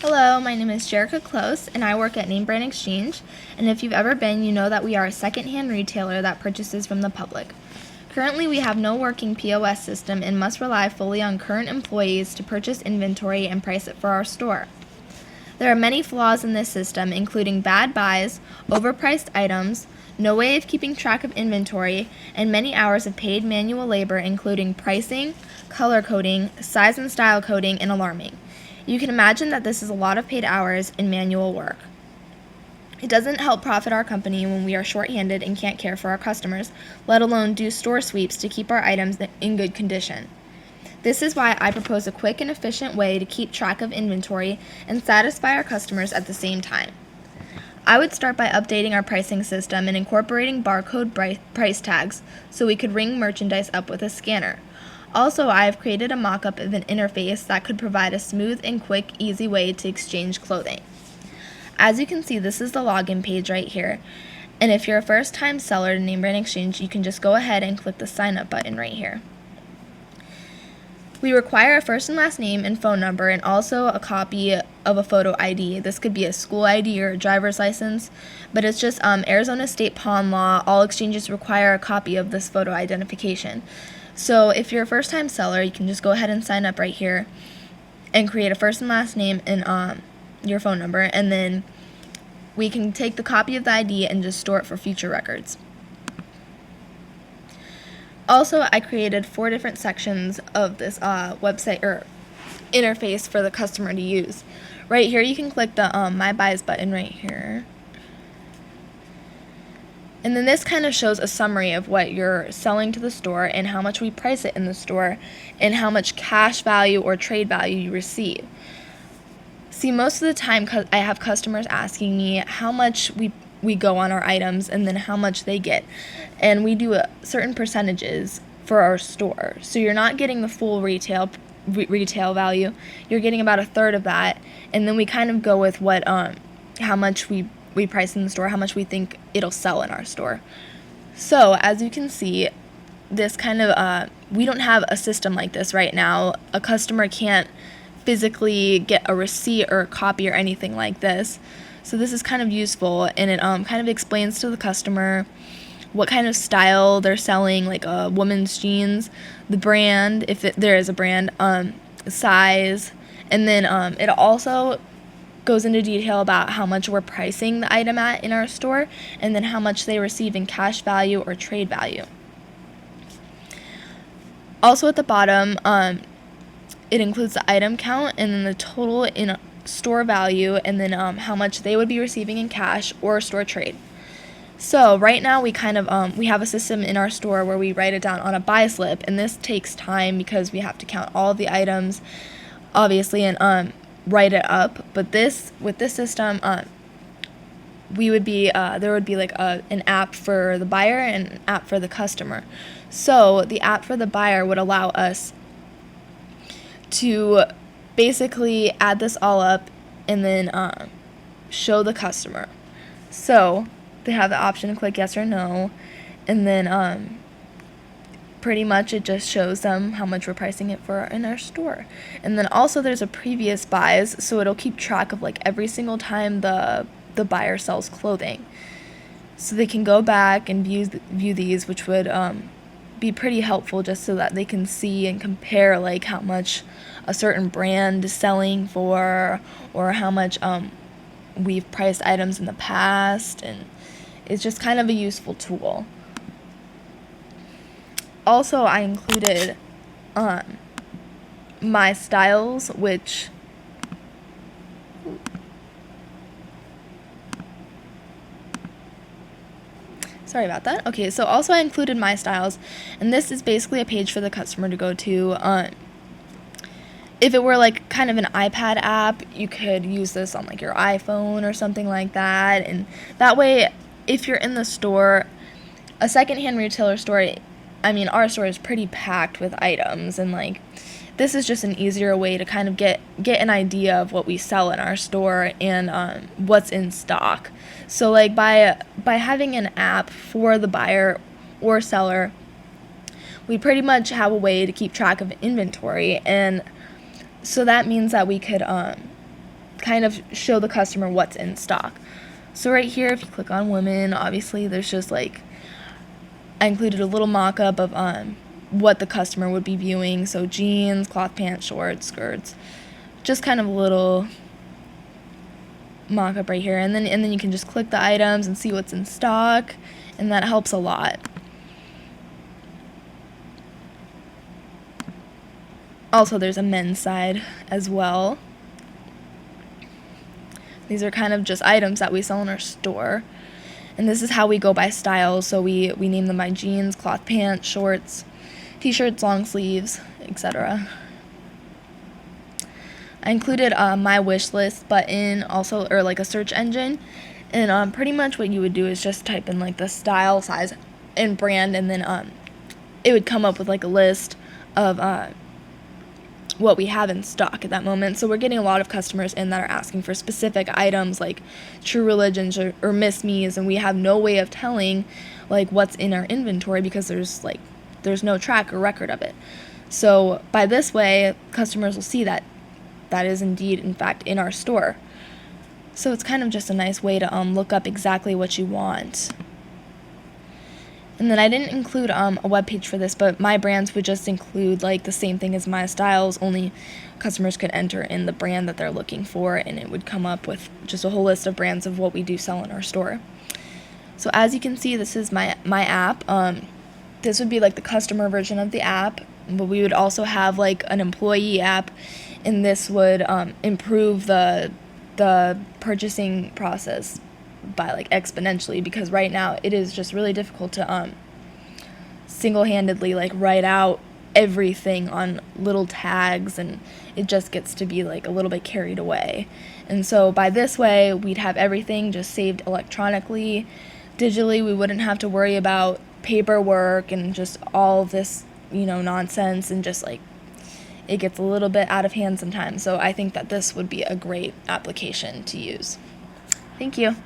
Hello, my name is Jerica Close, and I work at Name Brand Exchange. And if you've ever been, you know that we are a secondhand retailer that purchases from the public. Currently, we have no working POS system and must rely fully on current employees to purchase inventory and price it for our store. There are many flaws in this system, including bad buys, overpriced items, no way of keeping track of inventory, and many hours of paid manual labor, including pricing, color coding, size and style coding, and alarming. You can imagine that this is a lot of paid hours in manual work. It doesn't help profit our company when we are short-handed and can't care for our customers, let alone do store sweeps to keep our items in good condition. This is why I propose a quick and efficient way to keep track of inventory and satisfy our customers at the same time. I would start by updating our pricing system and incorporating barcode price tags so we could ring merchandise up with a scanner. Also, I have created a mock-up of an interface that could provide a smooth and quick, easy way to exchange clothing. As you can see, this is the login page right here. And if you're a first-time seller to Name Brand Exchange, you can just go ahead and click the sign up button right here. We require a first and last name and phone number and also a copy of a photo ID. This could be a school ID or a driver's license, but it's just Arizona State Pawn Law. All exchanges require a copy of this photo identification. So if you're a first-time seller, you can just go ahead and sign up right here and create a first and last name and your phone number, and then we can take the copy of the ID and just store it for future records. Also, I created 4 different sections of this website or interface for the customer to use. Right here, you can click the My Buys button right here. And then this kind of shows a summary of what you're selling to the store and how much we price it in the store and how much cash value or trade value you receive. See, most of the time I have customers asking me how much we go on our items and then how much they get. And we do certain percentages for our store. So you're not getting the full retail value. You're getting about a third of that. And then we kind of go with what how much we price in the store, how much we think it'll sell in our store. So as you can see, this kind of we don't have a system like this right now. A customer can't physically get a receipt or a copy or anything like this. So this is kind of useful, and it kind of explains to the customer what kind of style they're selling, like women's jeans, the brand, if there is a brand, size, and then it also goes into detail about how much we're pricing the item at in our store, and then how much they receive in cash value or trade value. Also at the bottom, it includes the item count and then the total in store value, and then how much they would be receiving in cash or store trade. So right now we kind of we have a system in our store where we write it down on a buy slip, and this takes time because we have to count all of the items, obviously, and write it up. But with this system, we would be there would be like an app for the buyer and an app for the customer. So the app for the buyer would allow us to basically add this all up and then show the customer. So they have the option to click yes or no, and then pretty much it just shows them how much we're pricing it for in our store. And then also there's a previous buys, so it'll keep track of like every single time the buyer sells clothing. So they can go back and view these, which would be pretty helpful just so that they can see and compare like how much a certain brand is selling for, or how much we've priced items in the past, and it's just kind of a useful tool. Also, I included my styles, which sorry about that. Okay, so also I included my styles, and this is basically a page for the customer to go to. If it were like kind of an iPad app, you could use this on like your iPhone or something like that, and that way, if you're in the store, a secondhand retailer store, I mean, our store is pretty packed with items, and like this is just an easier way to kind of get an idea of what we sell in our store and what's in stock. So like by having an app for the buyer or seller, we pretty much have a way to keep track of inventory, and so that means that we could kind of show the customer what's in stock. So right here, if you click on women, obviously there's just like, I included a little mock-up of what the customer would be viewing. So jeans, cloth pants, shorts, skirts, just kind of a little mock-up right here. And then you can just click the items and see what's in stock, and that helps a lot. Also, there's a men's side as well. These are kind of just items that we sell in our store. And this is how we go by style. So we name them by jeans, cloth pants, shorts, t-shirts, long sleeves, etc. I included my wish list button also, or like a search engine. And pretty much what you would do is just type in like the style, size, and brand, and then it would come up with like a list of what we have in stock at that moment. So we're getting a lot of customers in that are asking for specific items like True Religions or Miss Me's, and we have no way of telling like what's in our inventory because there's no track or record of it. So by this way, customers will see that that is indeed in fact in our store. So it's kind of just a nice way to look up exactly what you want. And then I didn't include a web page for this, but my brands would just include like the same thing as my styles, only customers could enter in the brand that they're looking for, and it would come up with just a whole list of brands of what we do sell in our store. So as you can see, this is my app. This would be like the customer version of the app, but we would also have like an employee app, and this would improve the purchasing process by like exponentially, because right now it is just really difficult to single-handedly like write out everything on little tags, and it just gets to be like a little bit carried away. And so by this way, we'd have everything just saved electronically, digitally. We wouldn't have to worry about paperwork and just all this nonsense, and just like it gets a little bit out of hand sometimes. So I think that this would be a great application to use. Thank you.